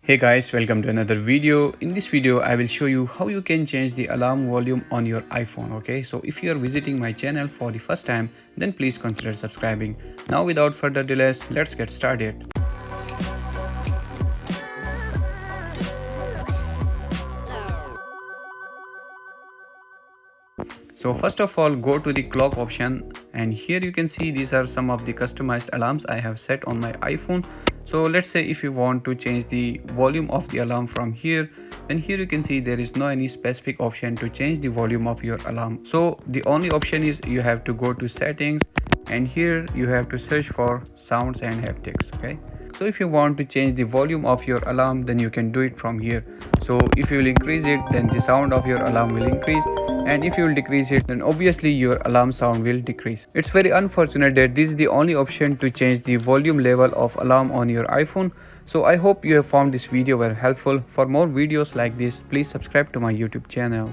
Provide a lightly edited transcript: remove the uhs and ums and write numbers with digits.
Hey guys, welcome to another video. In this video I will show you how you can change the alarm volume on your iPhone. Okay, so if you are visiting my channel for the first time, then please consider subscribing. Now without further delays, let's get started. So first of all, go to the clock option, and here you can see these are some of the customized alarms I have set on my iPhone. So let's say if you want to change the volume of the alarm from here, then here you can see there is no any specific option to change the volume of your alarm. So the only option is you have to go to settings, and here you have to search for sounds and haptics. Okay, so if you want to change the volume of your alarm, then you can do it from here. So if you will increase it, then the sound of your alarm will increase, and if you will decrease it, then obviously your alarm sound will decrease. It's very unfortunate that this is the only option to change the volume level of alarm on your iPhone. So I hope you have found this video very helpful. For more videos like this, please subscribe to my YouTube channel.